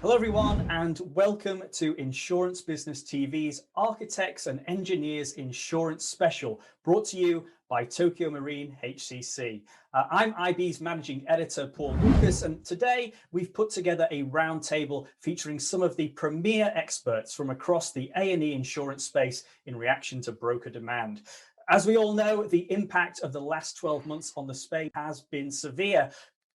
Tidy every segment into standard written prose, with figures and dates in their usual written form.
Hello everyone and welcome to Insurance Business TV's Architects and Engineers Insurance Special, brought to you by Tokio Marine HCC. I'm IB's Managing Editor, Paul Lucas, and today we've put together a roundtable featuring some of the premier experts from across the A&E insurance space in reaction to broker demand. As we all know, the impact of the last 12 months on the space has been severe.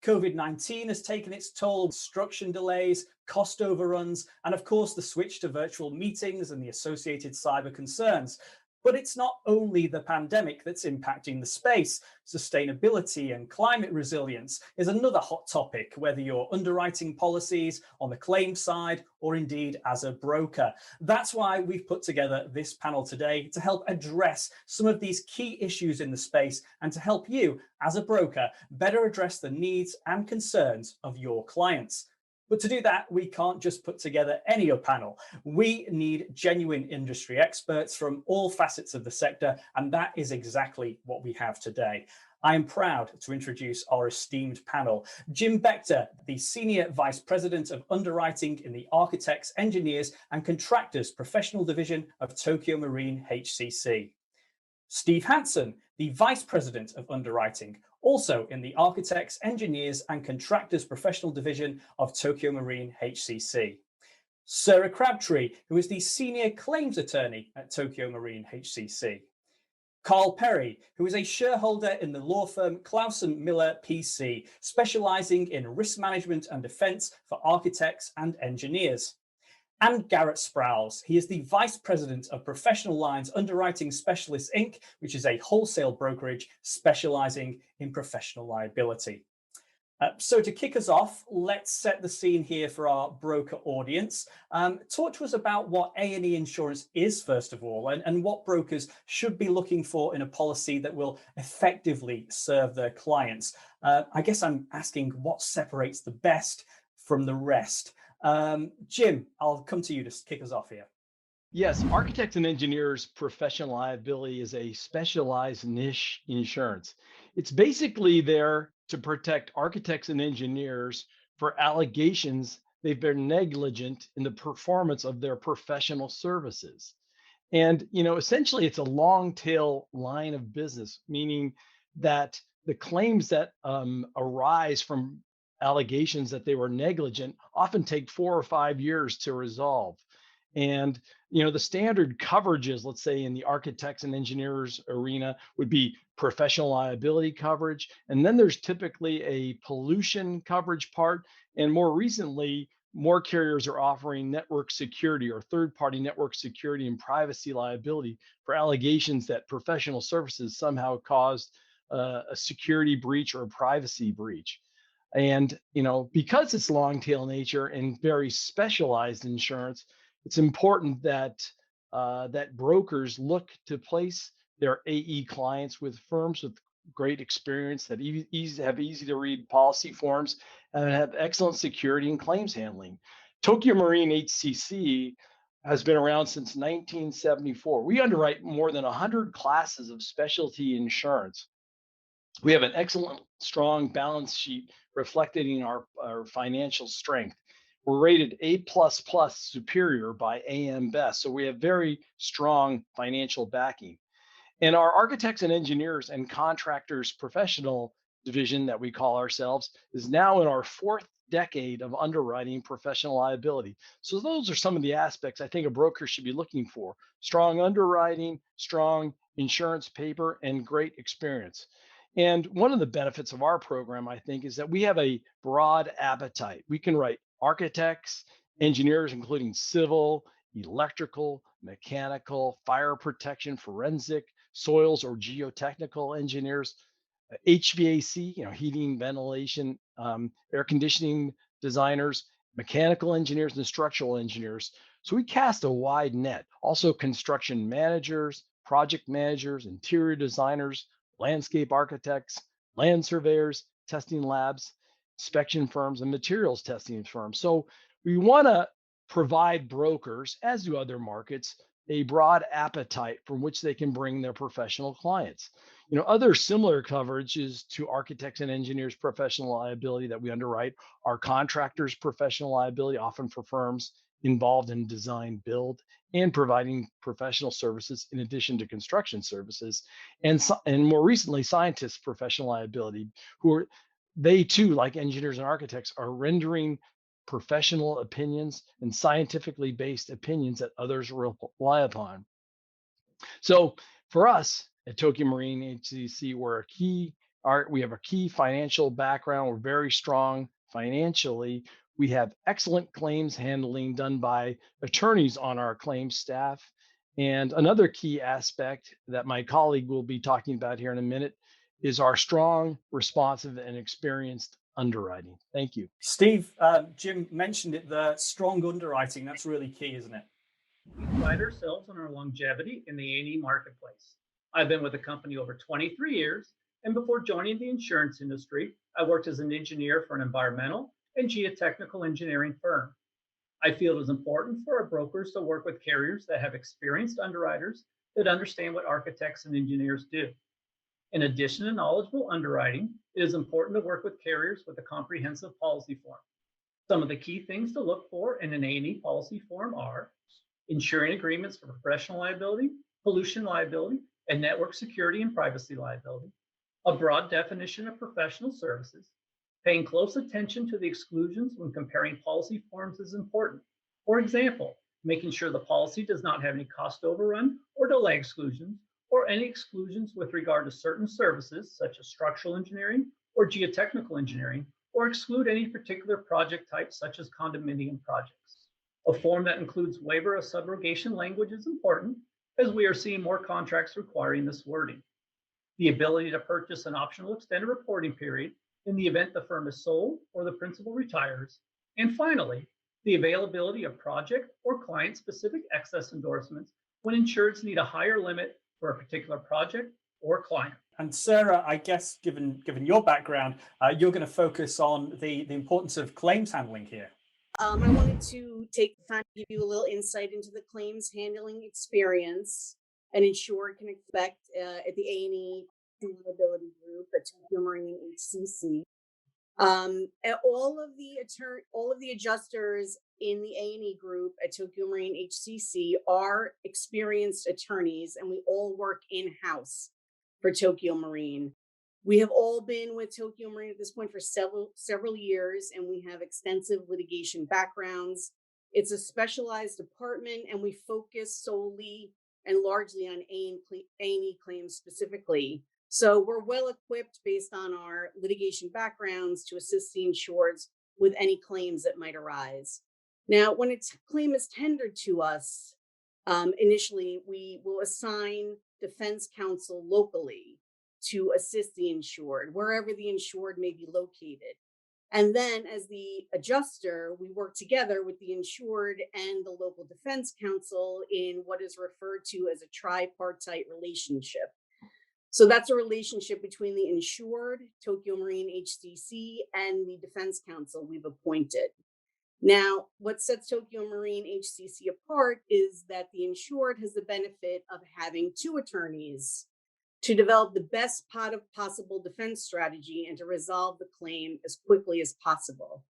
COVID-19 has taken its toll, construction delays, cost overruns, and of course the switch to virtual meetings and the associated cyber concerns. But it's not only the pandemic that's impacting the space. Sustainability and climate resilience is another hot topic, whether you're underwriting policies on the claim side or indeed as a broker. That's why we've put together this panel today to help address some of these key issues in the space and to help you as a broker better address the needs and concerns of your clients. But to do that, we can't just put together any panel. We need genuine industry experts from all facets of the sector, and that is exactly what we have today. I am proud to introduce our esteemed panel. Jim Bechter, the Senior Vice President of Underwriting in the Architects, Engineers and Contractors Professional Division of Tokio Marine HCC. Steve Hansen, the Vice President of Underwriting, also in the Architects, Engineers and Contractors Professional Division of Tokio Marine HCC. Sarah Crabtree, who is the Senior Claims Attorney at Tokio Marine HCC. Carl Perry, who is a shareholder in the law firm Clausen Miller PC, specializing in risk management and defense for architects and engineers. And Garrett Sprouse. He is the Vice President of Professional Lines Underwriting Specialists, Inc., which is a wholesale brokerage specializing in professional liability. So to kick us off, let's set the scene here for our broker audience. Talk to us about what A&E insurance is, first of all, and what brokers should be looking for in a policy that will effectively serve their clients. I guess I'm asking what separates the best from the rest. Jim, I'll come to you to kick us off here. Yes, architects and engineers professional liability is a specialized niche insurance. It's basically there to protect architects and engineers for allegations they've been negligent in the performance of their professional services. And, essentially it's a long tail line of business, meaning that the claims that arise from allegations that they were negligent often take 4 or 5 years to resolve. And, the standard coverages, let's say in the architects and engineers arena, would be professional liability coverage. And then there's typically a pollution coverage part. And more recently, more carriers are offering network security or third-party network security and privacy liability for allegations that professional services somehow caused a security breach or a privacy breach. And, because it's long tail nature and very specialized insurance, it's important that that brokers look to place their AE clients with firms with great experience that have easy to read policy forms and have excellent security and claims handling. Tokio Marine HCC has been around since 1974. We underwrite more than 100 classes of specialty insurance. We have an excellent, strong balance sheet reflecting our financial strength. We're rated A++ superior by AM Best, so we have very strong financial backing. And our architects and engineers and contractors professional division that we call ourselves is now in our 4th decade of underwriting professional liability. So those are some of the aspects I think a broker should be looking for: strong underwriting, strong insurance paper, and great experience. And one of the benefits of our program, I think, is that we have a broad appetite. We can write architects, engineers, including civil, electrical, mechanical, fire protection, forensic, soils or geotechnical engineers, HVAC, heating, ventilation, air conditioning designers, mechanical engineers, and structural engineers. So we cast a wide net. Also construction managers, project managers, interior designers, landscape architects, land surveyors, testing labs, inspection firms, and materials testing firms. So we want to provide brokers, as do other markets, a broad appetite from which they can bring their professional clients. Other similar coverages to architects and engineers professional liability that we underwrite are contractors professional liability, often for firms involved in design build and providing professional services in addition to construction services, and more recently scientists professional liability, who are they too, like engineers and architects, are rendering professional opinions and scientifically based opinions that others rely upon. So for us at Tokio Marine HCC, we have a key financial background. We're very strong financially. We have excellent claims handling done by attorneys on our claims staff. And another key aspect that my colleague will be talking about here in a minute is our strong, responsive, and experienced underwriting. Thank you. Steve, Jim mentioned it, the strong underwriting. That's really key, isn't it? We pride ourselves on our longevity in the A&E marketplace. I've been with the company over 23 years, and before joining the insurance industry, I worked as an engineer for an environmental and geotechnical engineering firm. I feel it is important for our brokers to work with carriers that have experienced underwriters that understand what architects and engineers do. In addition to knowledgeable underwriting, it is important to work with carriers with a comprehensive policy form. Some of the key things to look for in an A&E policy form are insuring agreements for professional liability, pollution liability, and network security and privacy liability, a broad definition of professional services, paying close attention to the exclusions when comparing policy forms is important. For example, making sure the policy does not have any cost overrun or delay exclusions, or any exclusions with regard to certain services, such as structural engineering or geotechnical engineering, or exclude any particular project type, such as condominium projects. A form that includes waiver of subrogation language is important, as we are seeing more contracts requiring this wording. The ability to purchase an optional extended reporting period in the event the firm is sold or the principal retires. And finally, the availability of project or client-specific excess endorsements when insureds need a higher limit for a particular project or client. And Sarah, I guess given your background, you're going to focus on the importance of claims handling here. I wanted to take the time to give you a little insight into the claims handling experience an insured can expect at the A&E Liability Group at Tokio Marine HCC. All of the adjusters in the A&E group at Tokio Marine HCC are experienced attorneys, and we all work in-house for Tokio Marine. We have all been with Tokio Marine at this point for several years, and we have extensive litigation backgrounds. It's a specialized department, and we focus solely and largely on A&E claims specifically. So we're well equipped based on our litigation backgrounds to assist the insureds with any claims that might arise. Now, when a claim is tendered to us, initially we will assign defense counsel locally to assist the insured, wherever the insured may be located. And then as the adjuster, we work together with the insured and the local defense counsel in what is referred to as a tripartite relationship. So that's a relationship between the insured, Tokio Marine HCC, and the defense counsel we've appointed. Now, what sets Tokio Marine HCC apart is that the insured has the benefit of having two attorneys to develop the best possible defense strategy and to resolve the claim as quickly as possible.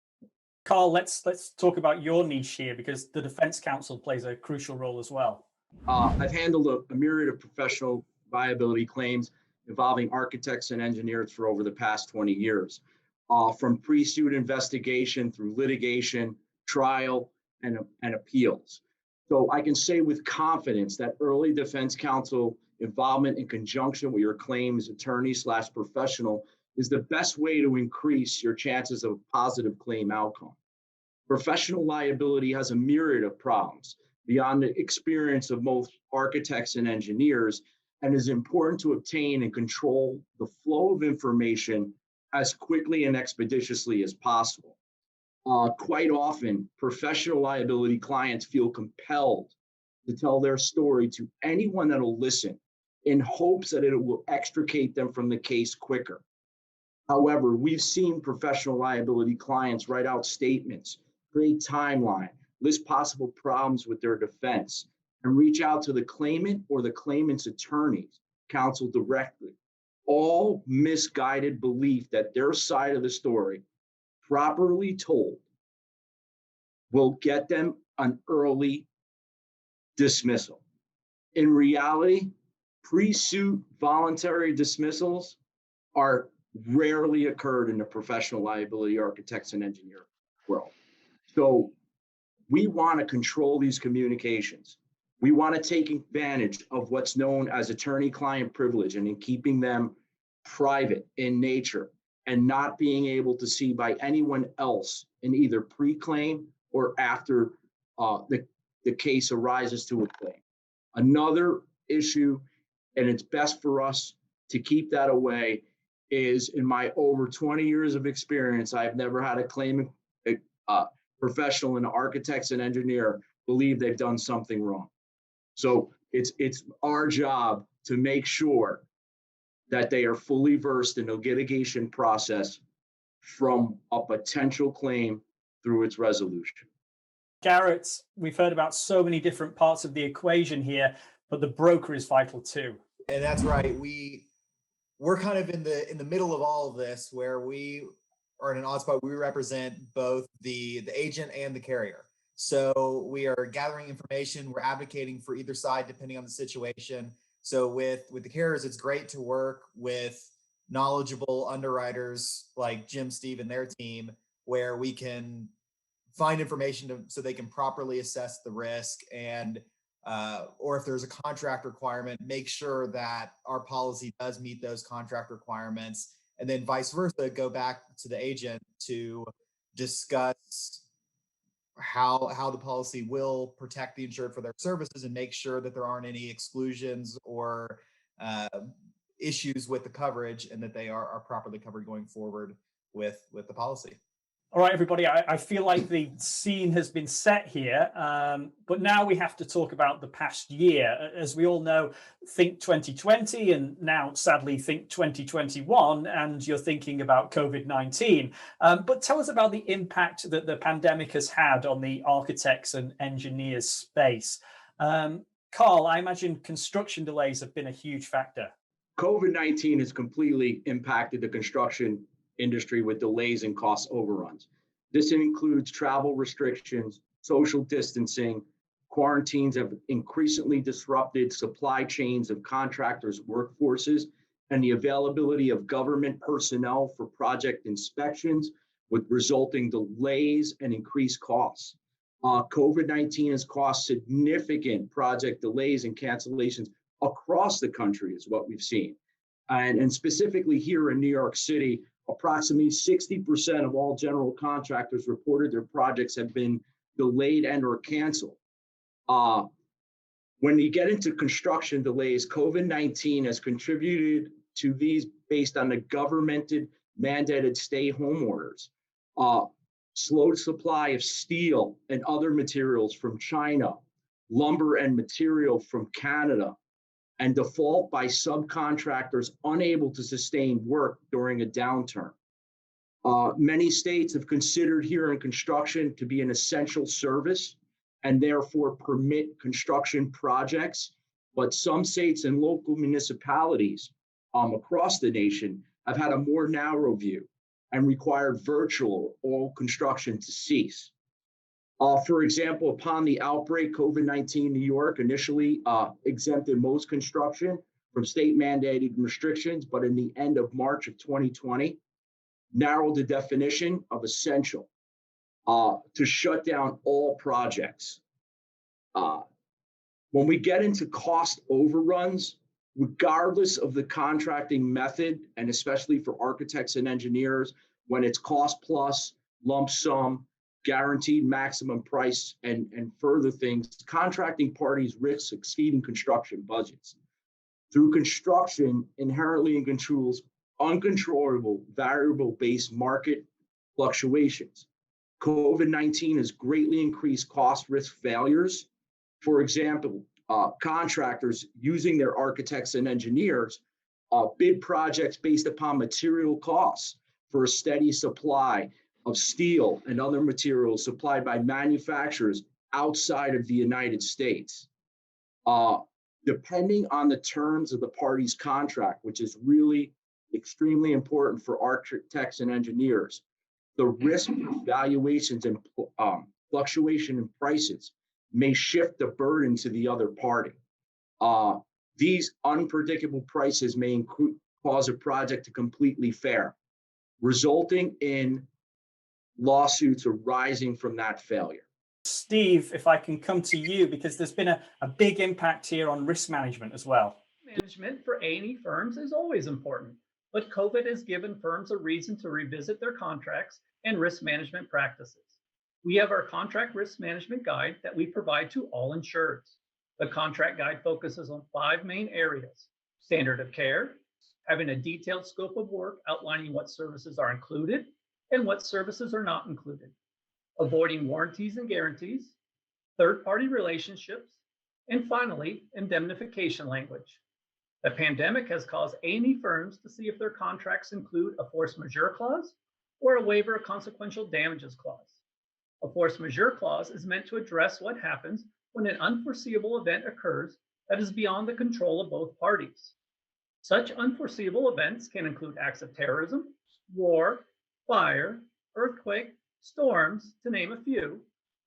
Carl, let's talk about your niche here, because the defense counsel plays a crucial role as well. I've handled a myriad of professional liability claims involving architects and engineers for over the past 20 years, from pre-suit investigation through litigation, trial, and appeals. So I can say with confidence that early defense counsel involvement in conjunction with your claims attorney / professional is the best way to increase your chances of a positive claim outcome. Professional liability has a myriad of problems beyond the experience of most architects and engineers, and is important to obtain and control the flow of information as quickly and expeditiously as possible. Quite often, professional liability clients feel compelled to tell their story to anyone that will listen, in hopes that it will extricate them from the case quicker. However, we've seen professional liability clients write out statements, create timeline, list possible problems with their defense, and reach out to the claimant or the claimant's attorneys, counsel directly. All misguided belief that their side of the story, properly told, will get them an early dismissal. In reality, pre-suit voluntary dismissals are rarely occurred in the professional liability architects and engineer world. So we want to control these communications. We want to take advantage of what's known as attorney-client privilege and in keeping them private in nature and not being able to see by anyone else in either pre-claim or after the case arises to a claim. Another issue, and it's best for us to keep that away, is in my over 20 years of experience, I've never had a claimant professional in architects and engineer believe they've done something wrong. So it's our job to make sure that they are fully versed in the litigation process from a potential claim through its resolution. Garrett, we've heard about so many different parts of the equation here, but the broker is vital too. And that's right. We're kind of in the middle of all of this, where we are in an odd spot. We represent both the agent and the carrier. So we are gathering information. We're advocating for either side, depending on the situation. So with the carriers, it's great to work with knowledgeable underwriters like Jim, Steve, and their team, where we can find information so they can properly assess the risk, and or if there's a contract requirement, make sure that our policy does meet those contract requirements, and then vice versa, go back to the agent to discuss how the policy will protect the insured for their services and make sure that there aren't any exclusions or issues with the coverage, and that they are properly covered going forward with the policy. All right, everybody, I feel like the scene has been set here, but now we have to talk about the past year. As we all know, think 2020 and now sadly think 2021, and you're thinking about COVID-19. But tell us about the impact that the pandemic has had on the architects and engineers space. Carl, I imagine construction delays have been a huge factor. COVID-19 has completely impacted the construction industry with delays and cost overruns. This includes travel restrictions, social distancing. Quarantines have increasingly disrupted supply chains of contractors' workforces and the availability of government personnel for project inspections, with resulting delays and increased costs. COVID-19 has caused significant project delays and cancellations across the country, is what we've seen. And specifically here in New York City, approximately 60% of all general contractors reported their projects have been delayed and or canceled. When you get into construction delays, COVID-19 has contributed to these based on the governmented mandated stay-home orders. Slow supply of steel and other materials from China, lumber and material from Canada, and default by subcontractors unable to sustain work during a downturn. Many states have considered here in construction to be an essential service and therefore permit construction projects, but some states and local municipalities across the nation have had a more narrow view and required virtual all construction to cease. For example, upon the outbreak, COVID-19, New York initially exempted most construction from state mandated restrictions, but in the end of March of 2020, narrowed the definition of essential to shut down all projects. When we get into cost overruns, regardless of the contracting method, and especially for architects and engineers, when it's cost plus, lump sum, guaranteed maximum price, and further things, contracting parties risk exceeding construction budgets. Through construction inherently controls uncontrollable variable-based market fluctuations. COVID-19 has greatly increased cost risk failures. For example, contractors using their architects and engineers bid projects based upon material costs for a steady supply of steel and other materials supplied by manufacturers outside of the United States. Depending on the terms of the party's contract, which is really extremely important for architects and engineers, the risk of valuations and fluctuation in prices may shift the burden to the other party. These unpredictable prices may cause a project to completely fail, resulting in lawsuits arising from that failure. Steve, if I can come to you, because there's been a big impact here on risk management as well. Management for A&E firms is always important, but COVID has given firms a reason to revisit their contracts and risk management practices. We have our contract risk management guide that we provide to all insureds. The contract guide focuses on 5 main areas: standard of care, having a detailed scope of work outlining what services are included and what services are not included, avoiding warranties and guarantees, third-party relationships, and finally, indemnification language. The pandemic has caused A&E firms to see if their contracts include a force majeure clause or a waiver of consequential damages clause. A force majeure clause is meant to address what happens when an unforeseeable event occurs that is beyond the control of both parties. Such unforeseeable events can include acts of terrorism, war, fire, earthquake, storms, to name a few,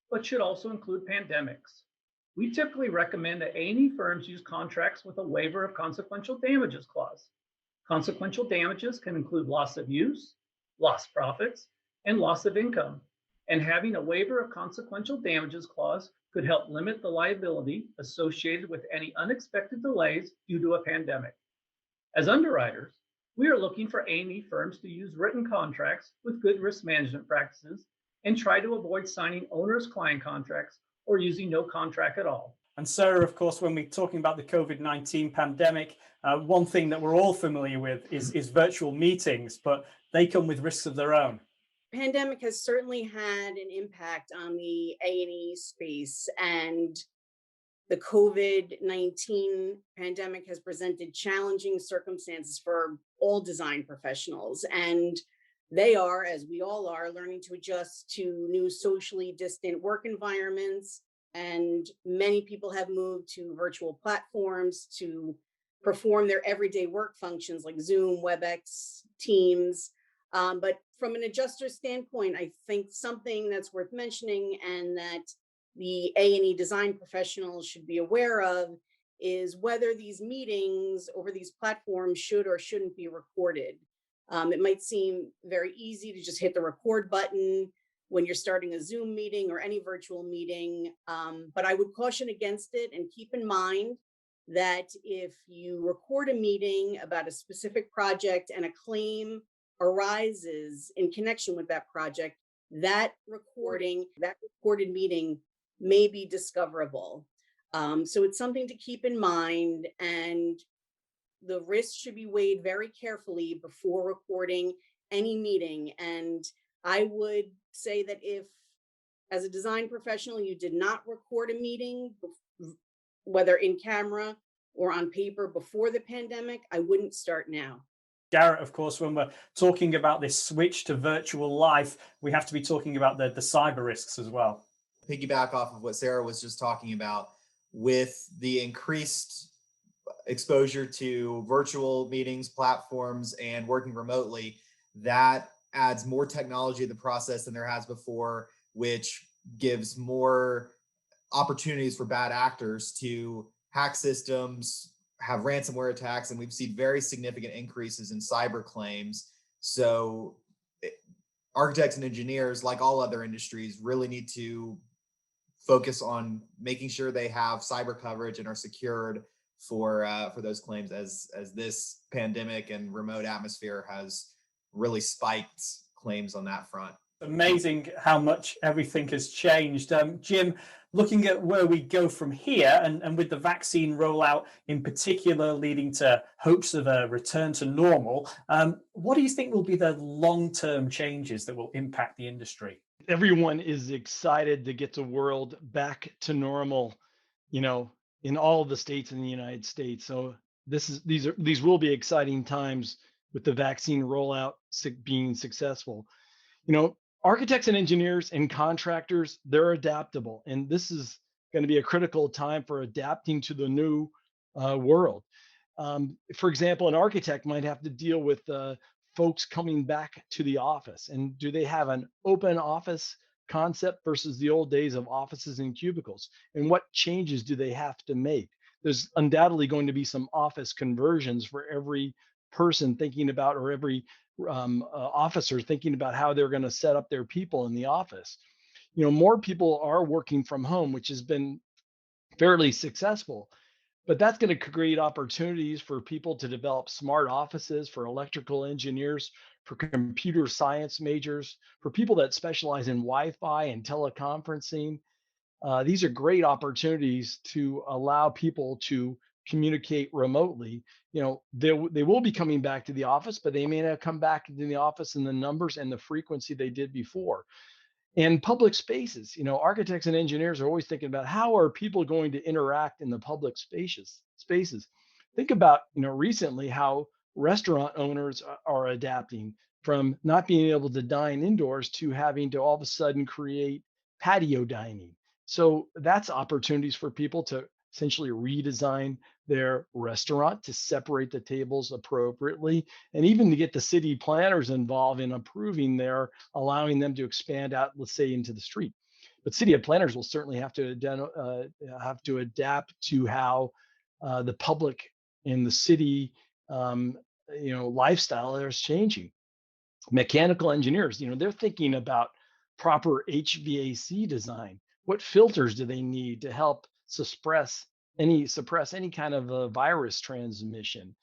but should also include pandemics. We typically recommend that A&E firms use contracts with a waiver of consequential damages clause. Consequential damages can include loss of use, lost profits, and loss of income. And having a waiver of consequential damages clause could help limit the liability associated with any unexpected delays due to a pandemic. As underwriters, we are looking for A&E firms to use written contracts with good risk management practices and try to avoid signing onerous client contracts or using no contract at all. And Sarah, of course, when we're talking about the COVID-19 pandemic, one thing that we're all familiar with is virtual meetings, but they come with risks of their own. Pandemic has certainly had an impact on the A&E space, and the COVID-19 pandemic has presented challenging circumstances for all design professionals. And they are, as we all are, learning to adjust to new socially distant work environments. And many people have moved to virtual platforms to perform their everyday work functions like Zoom, WebEx, Teams. But from an adjuster standpoint, I think something that's worth mentioning and that the A&E design professionals should be aware of is whether these meetings over these platforms should or shouldn't be recorded. It might seem very easy to just hit the record button when you're starting a Zoom meeting or any virtual meeting, but I would caution against it and keep in mind that if you record a meeting about a specific project and a claim arises in connection with that project, that recorded meeting may be discoverable. So it's something to keep in mind, and the risks should be weighed very carefully before recording any meeting. And I would say that if, as a design professional, you did not record a meeting, whether in camera or on paper before the pandemic, I wouldn't start now. Garrett, of course, when we're talking about this switch to virtual life, we have to be talking about the cyber risks as well. Piggyback off of what Sarah was just talking about, with the increased exposure to virtual meetings, platforms, and working remotely, that adds more technology to the process than there has before, which gives more opportunities for bad actors to hack systems, have ransomware attacks, and we've seen very significant increases in cyber claims. So architects and engineers, like all other industries, really need to focus on making sure they have cyber coverage and are secured for those claims, as this pandemic and remote atmosphere has really spiked claims on that front. Amazing how much everything has changed. Jim, looking at where we go from here, and with the vaccine rollout in particular leading to hopes of a return to normal, what do you think will be the long-term changes that will impact the industry? Everyone is excited to get the world back to normal, in all the states in the United States. So these will be exciting times with the vaccine rollout being successful. Architects and engineers and contractors, they're adaptable. And this is going to be a critical time for adapting to the new world. For example, an architect might have to deal with folks coming back to the office. And do they have an open office concept versus the old days of offices and cubicles? And what changes do they have to make? There's undoubtedly going to be some office conversions for every person thinking about, or every officer thinking about how they're going to set up their people in the office. More people are working from home, which has been fairly successful. But that's going to create opportunities for people to develop smart offices, for electrical engineers, for computer science majors, for people that specialize in Wi-Fi and teleconferencing. These are great opportunities to allow people to communicate remotely. They will be coming back to the office, but they may not come back to the office in the numbers and the frequency they did before. And public spaces, architects and engineers are always thinking about how are people going to interact in the public spaces. Think about, recently how restaurant owners are adapting from not being able to dine indoors to having to all of a sudden create patio dining. So that's opportunities for people to essentially redesign their restaurant to separate the tables appropriately, and even to get the city planners involved in approving allowing them to expand out, let's say, into the street. But city planners will certainly have to adapt to how the public in the city, lifestyle is changing. Mechanical engineers, they're thinking about proper HVAC design. What filters do they need to help suppress any kind of a virus transmission?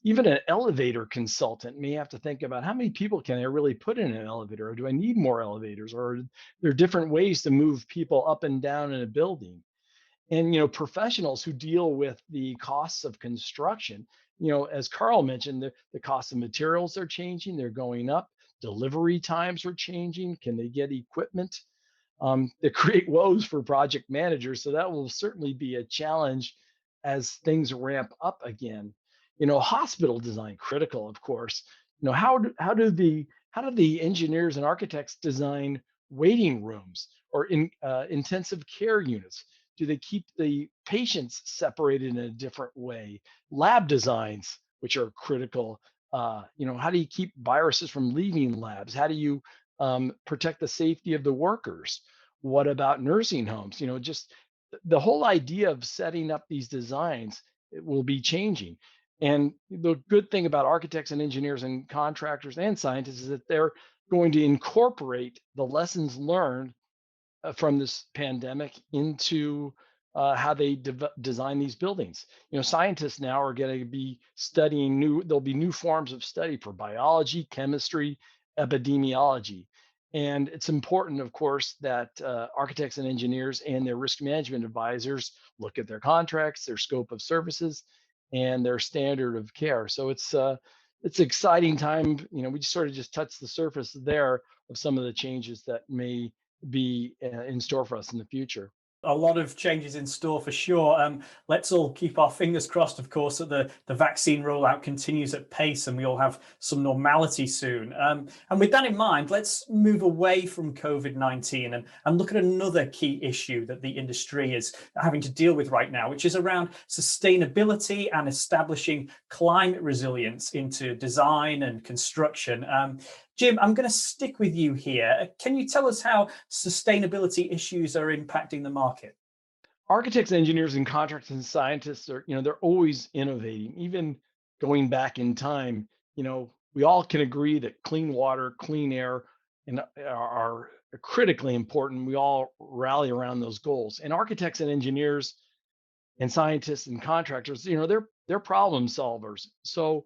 Even an elevator consultant may have to think about how many people can I really put in an elevator, or do I need more elevators, or are there different ways to move people up and down in a building? And professionals who deal with the costs of construction, as Carl mentioned, the cost of materials are changing, they're going up, delivery times are changing, can they get equipment? They create woes for project managers, so that will certainly be a challenge as things ramp up again. Hospital design, critical, of course. How do the engineers and architects design waiting rooms or intensive care units? Do they keep the patients separated in a different way? Lab designs, which are critical. How do you keep viruses from leaving labs? How do you protect the safety of the workers? What about nursing homes? Just the whole idea of setting up these designs, it will be changing. And the good thing about architects and engineers and contractors and scientists is that they're going to incorporate the lessons learned from this pandemic into how they design these buildings. Scientists now are going to be studying there'll be new forms of study for biology, chemistry, epidemiology. And it's important, of course, that architects and engineers and their risk management advisors look at their contracts, their scope of services, and their standard of care. So it's an exciting time. We sort of just touched the surface there of some of the changes that may be in store for us in the future. A lot of changes in store for sure. Let's all keep our fingers crossed, of course, that the vaccine rollout continues at pace and we all have some normality soon. And with that in mind, let's move away from COVID-19 and look at another key issue that the industry is having to deal with right now, which is around sustainability and establishing climate resilience into design and construction. Jim, I'm going to stick with you here. Can you tell us how sustainability issues are impacting the market? Architects, engineers, and contractors and scientists are, they're always innovating. Even going back in time, we all can agree that clean water, clean air, and are critically important. We all rally around those goals. And architects and engineers and scientists and contractors, they're problem solvers. So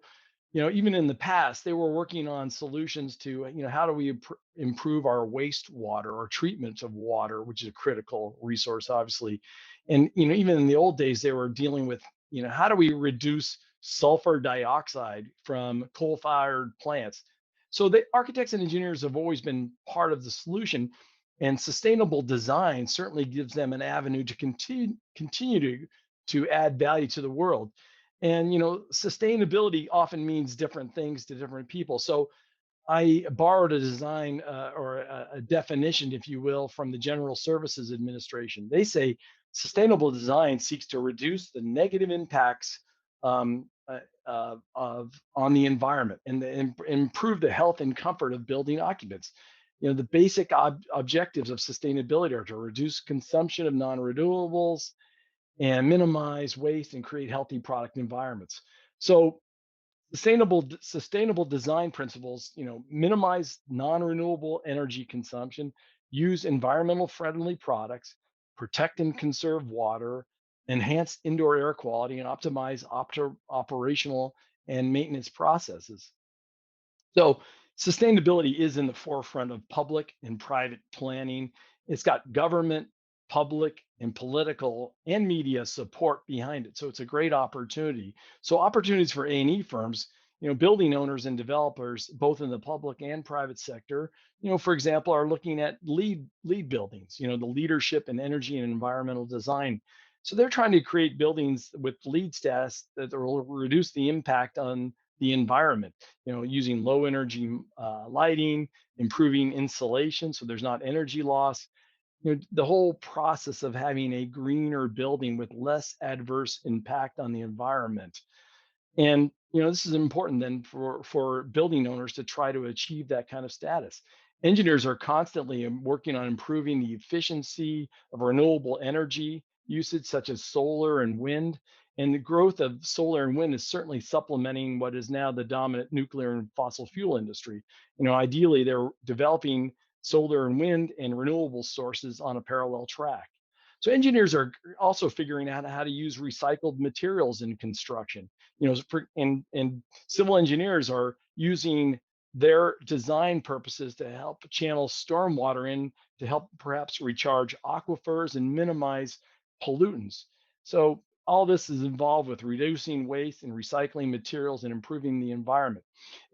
even in the past, they were working on solutions to, how do we improve our wastewater or treatment of water, which is a critical resource, obviously. And, even in the old days, they were dealing with, how do we reduce sulfur dioxide from coal-fired plants? So the architects and engineers have always been part of the solution, and sustainable design certainly gives them an avenue to continue to add value to the world. And sustainability often means different things to different people. So I borrowed a design or a definition, if you will, from the General Services Administration. They say sustainable design seeks to reduce the negative impacts on the environment and improve the health and comfort of building occupants. You know, the basic objectives of sustainability are to reduce consumption of non-renewables and minimize waste and create healthy product environments. So sustainable design principles, you know, minimize non-renewable energy consumption, use environmental friendly products, protect and conserve water, enhance indoor air quality, and optimize operational and maintenance processes. So sustainability is in the forefront of public and private planning. It's got government, public, and political and media support behind it. So it's a great opportunity. So opportunities for A&E firms, you know, building owners and developers, both in the public and private sector, you know, for example, are looking at lead buildings, you know, the leadership in energy and environmental design. So they're trying to create buildings with LEED status that will reduce the impact on the environment, you know, using low energy lighting, improving insulation so there's not energy loss. You know, the whole process of having a greener building with less adverse impact on the environment. And you know, this is important then for building owners to try to achieve that kind of status. Engineers are constantly working on improving the efficiency of renewable energy usage, such as solar and wind. And the growth of solar and wind is certainly supplementing what is now the dominant nuclear and fossil fuel industry. You know, ideally, they're developing solar and wind and renewable sources on a parallel track. So engineers are also figuring out how to use recycled materials in construction. You know, and civil engineers are using their design purposes to help channel stormwater in to help perhaps recharge aquifers and minimize pollutants. So all this is involved with reducing waste and recycling materials and improving the environment.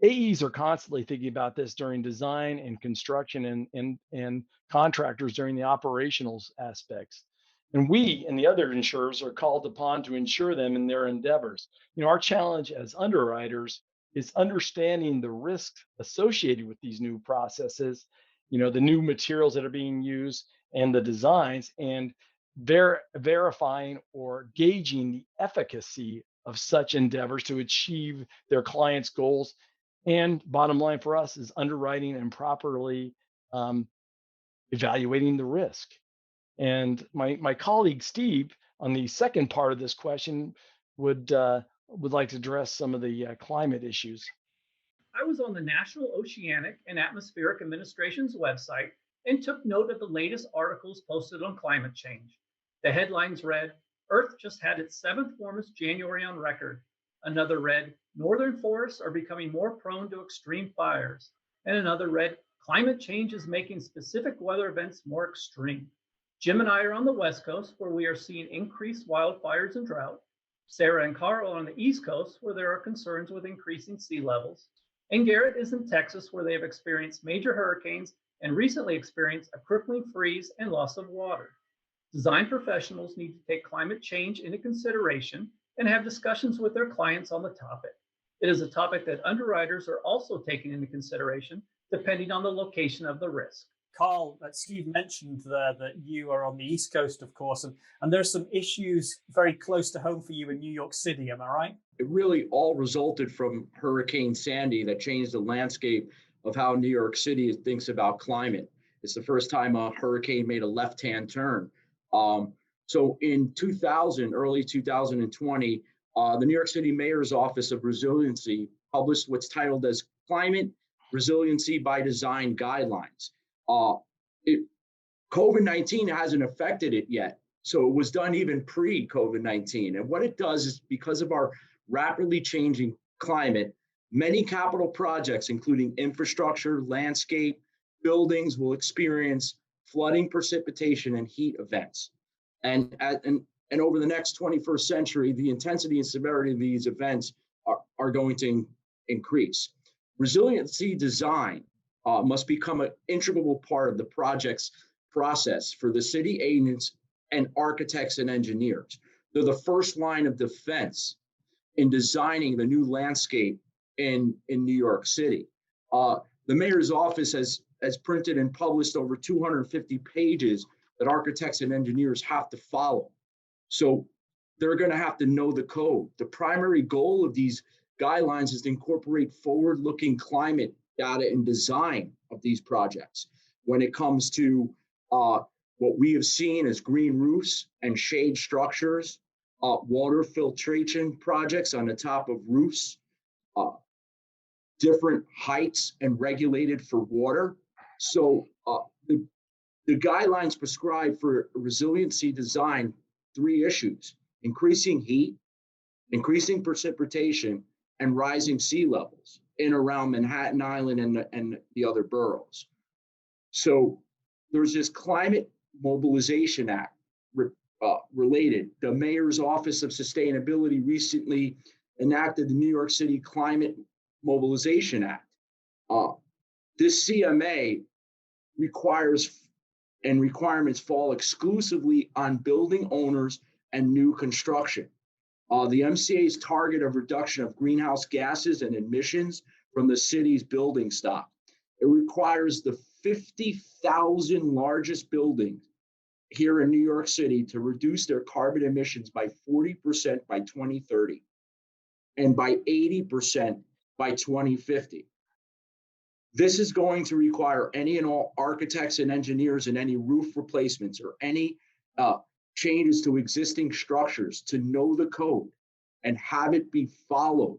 AEs are constantly thinking about this during design and construction and contractors during the operational aspects. And we and the other insurers are called upon to insure them in their endeavors. You know, our challenge as underwriters is understanding the risks associated with these new processes, you know, the new materials that are being used and the designs, and verifying or gauging the efficacy of such endeavors to achieve their clients' goals. And bottom line for us is underwriting and properly evaluating the risk. And my colleague Steve, on the second part of this question, would like to address some of the climate issues. I was on the National Oceanic and Atmospheric Administration's website and took note of the latest articles posted on climate change. The headlines read, Earth just had its 7th warmest January on record. Another read, Northern forests are becoming more prone to extreme fires. And another read, Climate change is making specific weather events more extreme. Jim and I are on the West Coast, where we are seeing increased wildfires and drought. Sarah and Carl are on the East Coast, where there are concerns with increasing sea levels. And Garrett is in Texas, where they have experienced major hurricanes and recently experienced a crippling freeze and loss of water. Design professionals need to take climate change into consideration and have discussions with their clients on the topic. It is a topic that underwriters are also taking into consideration, depending on the location of the risk. Carl, Steve mentioned there that you are on the East Coast, of course, and there's some issues very close to home for you in New York City, am I right? It really all resulted from Hurricane Sandy that changed the landscape of how New York City thinks about climate. It's the first time a hurricane made a left-hand turn. So in 2000, early 2020, the New York City Mayor's Office of Resiliency published what's titled as Climate Resiliency by Design Guidelines. COVID-19 hasn't affected it yet. So it was done even pre-COVID-19. And what it does is, because of our rapidly changing climate, many capital projects, including infrastructure, landscape, buildings, will experience flooding, precipitation, and heat events. And over the next 21st century, the intensity and severity of these events are going to increase. Resiliency design must become an integral part of the project's process for the city agents and architects and engineers. They're the first line of defense in designing the new landscape in New York City. The mayor's office has printed and published over 250 pages that architects and engineers have to follow. So they're going to have to know the code. The primary goal of these guidelines is to incorporate forward-looking climate data and design of these projects. When it comes to what we have seen as green roofs and shade structures, water filtration projects on the top of roofs, different heights and regulated for water. So the guidelines prescribe for resiliency design 3 issues: increasing heat, increasing precipitation, and rising sea levels in around Manhattan Island and the other boroughs. So there's this Climate Mobilization Act related. The Mayor's Office of Sustainability recently enacted the New York City Climate Mobilization Act. This CMA requirements fall exclusively on building owners and new construction. The MCA's target of reduction of greenhouse gases and emissions from the city's building stock. It requires the 50,000 largest buildings here in New York City to reduce their carbon emissions by 40% by 2030 and by 80% by 2050. This is going to require any and all architects and engineers in any roof replacements or any changes to existing structures to know the code and have it be followed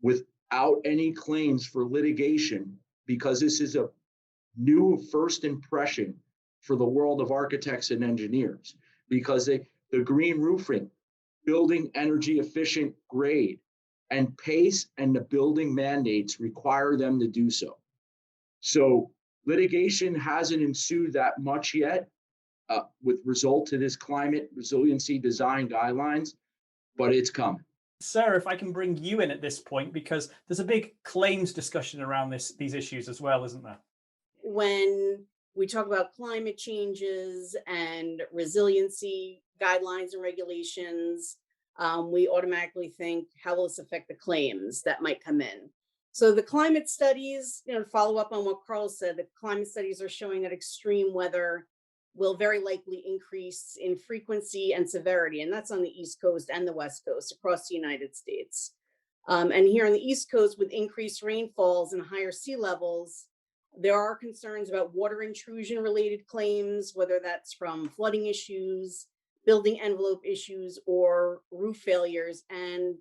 without any claims for litigation, because this is a new first impression for the world of architects and engineers, because the green roofing, building energy efficient grade, and PACE and the building mandates require them to do so. So litigation hasn't ensued that much yet with result to this climate resiliency design guidelines, but it's coming. Sarah, if I can bring you in at this point, because there's a big claims discussion around these issues as well, isn't there? When we talk about climate changes and resiliency guidelines and regulations, we automatically think, how will this affect the claims that might come in? So the climate studies, to follow up on what Carl said, the climate studies are showing that extreme weather will very likely increase in frequency and severity. And that's on the East Coast and the West Coast across the United States. And here on the East Coast, with increased rainfalls and higher sea levels, there are concerns about water intrusion related claims, whether that's from flooding issues, building envelope issues, or roof failures. And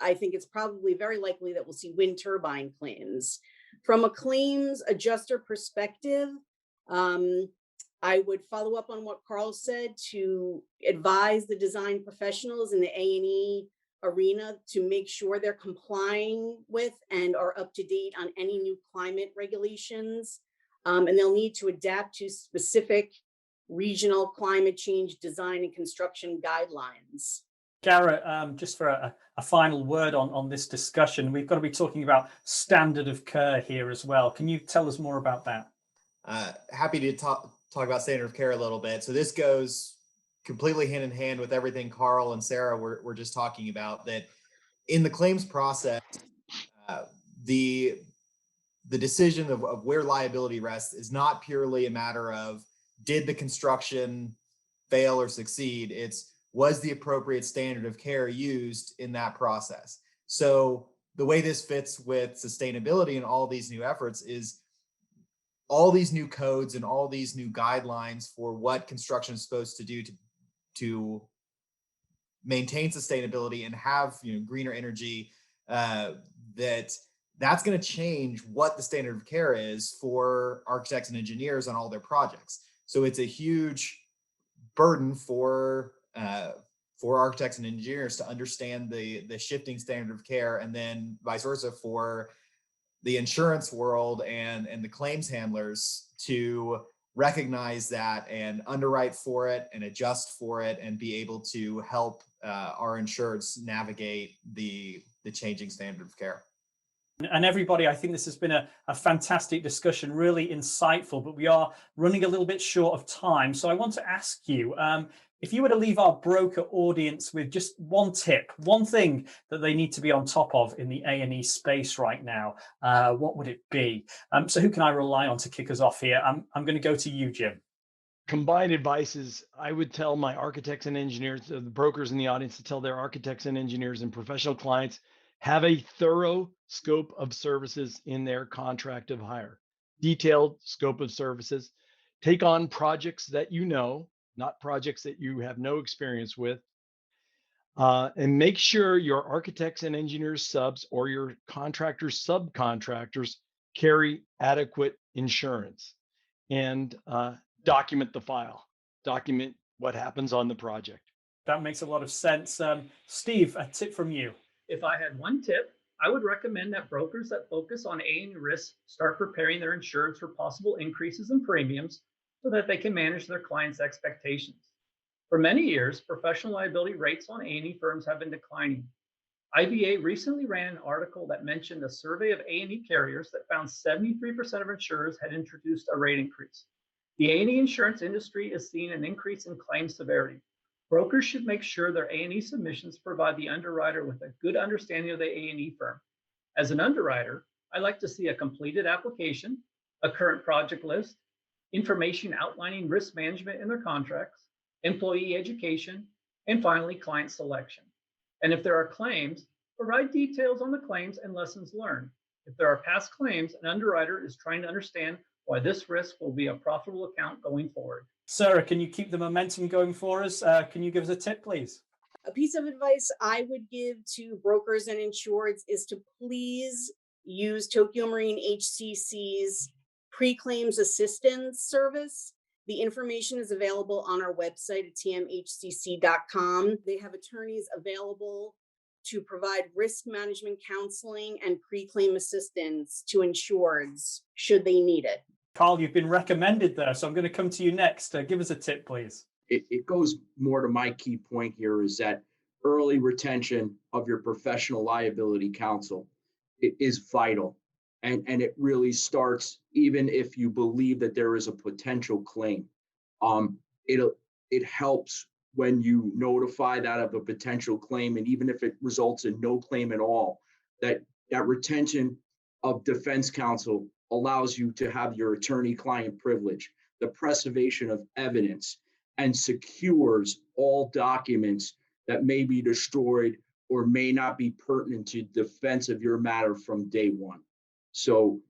I think it's probably very likely that we'll see wind turbine claims. From a claims adjuster perspective, I would follow up on what Carl said to advise the design professionals in the A&E arena to make sure they're complying with and are up to date on any new climate regulations. And they'll need to adapt to specific regional climate change design and construction guidelines. Garrett, just for a final word on this discussion, we've got to be talking about standard of care here as well. Can you tell us more about that? Happy to talk about standard of care a little bit. So this goes completely hand in hand with everything Carl and Sarah were just talking about, that in the claims process, the decision of where liability rests is not purely a matter of did the construction fail or succeed. It's was the appropriate standard of care used in that process. So the way this fits with sustainability and all these new efforts is all these new codes and all these new guidelines for what construction is supposed to do to maintain sustainability and have greener energy, that's going to change what the standard of care is for architects and engineers on all their projects. So it's a huge burden for architects and engineers to understand the shifting standard of care, and then vice versa for the insurance world and the claims handlers to recognize that and underwrite for it and adjust for it and be able to help our insureds navigate the changing standard of care. And everybody, I think this has been a fantastic discussion, really insightful, but we are running a little bit short of time. So I want to ask you, If you were to leave our broker audience with just one tip, one thing that they need to be on top of in the A&E space right now, what would it be? So who can I rely on to kick us off here? I'm going to go to you, Jim. Combined advice is I would tell my architects and engineers, the brokers in the audience, to tell their architects and engineers and professional clients, have a thorough scope of services in their contract of hire, detailed scope of services, take on projects that you know, not projects that you have no experience with, and make sure your architects and engineers subs or your contractors subcontractors carry adequate insurance, and document the file, document what happens on the project. That makes a lot of sense. Steve, a tip from you. If I had one tip, I would recommend that brokers that focus on A&E risks start preparing their insurance for possible increases in premiums so that they can manage their clients' expectations. For many years, professional liability rates on A&E firms have been declining. IBA recently ran an article that mentioned a survey of A&E carriers that found 73% of insurers had introduced a rate increase. The A&E insurance industry is seeing an increase in claim severity. Brokers should make sure their A&E submissions provide the underwriter with a good understanding of the A&E firm. As an underwriter, I like to see a completed application, a current project list, information outlining risk management in their contracts, employee education, and finally, client selection. And if there are claims, provide details on the claims and lessons learned. If there are past claims, an underwriter is trying to understand why this risk will be a profitable account going forward. Sarah, can you keep the momentum going for us? Can you give us a tip, please? A piece of advice I would give to brokers and insureds is to please use Tokio Marine HCC's pre-claims assistance service. The information is available on our website at tmhcc.com. They have attorneys available to provide risk management counseling and pre-claim assistance to insureds should they need it. Carl, you've been recommended there, so I'm going to come to you next. Give us a tip, please. It goes more to my key point here is that early retention of your professional liability counsel is vital. And it really starts even if you believe that there is a potential claim. It helps when you notify that of a potential claim, and even if it results in no claim at all, that retention of defense counsel allows you to have your attorney-client privilege, the preservation of evidence, and secures all documents that may be destroyed or may not be pertinent to defense of your matter from day one. So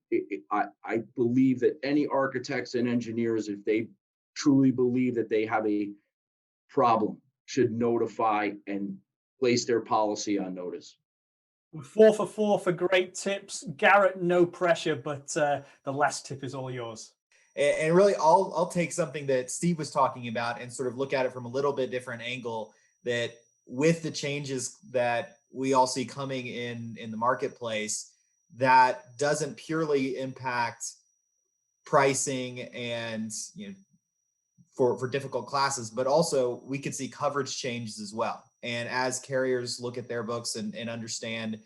I believe that any architects and engineers, if they truly believe that they have a problem, should notify and place their policy on notice. 4 for 4 for great tips. Garrett, no pressure, but the last tip is all yours. And really, I'll take something that Steve was talking about and sort of look at it from a little bit different angle, that with the changes that we all see coming in the marketplace, that doesn't purely impact pricing and, for difficult classes, but also we could see coverage changes as well. And as carriers look at their books and understand,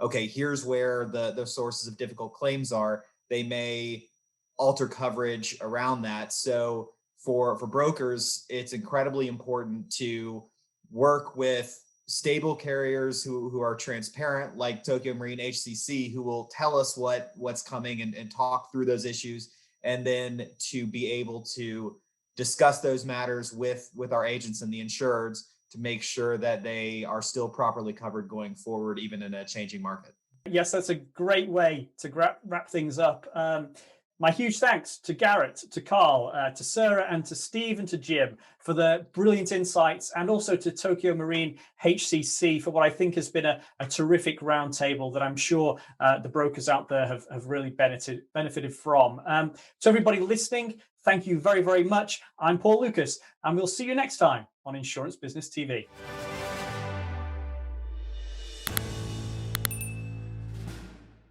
okay, here's where the sources of difficult claims are, they may alter coverage around that. So for brokers, it's incredibly important to work with stable carriers who are transparent, like Tokio Marine HCC, who will tell us what's coming and talk through those issues, and then to be able to discuss those matters with our agents and the insureds to make sure that they are still properly covered going forward, even in a changing market. Yes, that's a great way to wrap things up. My huge thanks to Garrett, to Carl, to Sarah, and to Steve and to Jim for the brilliant insights, and also to Tokio Marine HCC for what I think has been a terrific roundtable that I'm sure the brokers out there have really benefited from. To everybody listening, thank you very, very much. I'm Paul Lucas, and we'll see you next time on Insurance Business TV.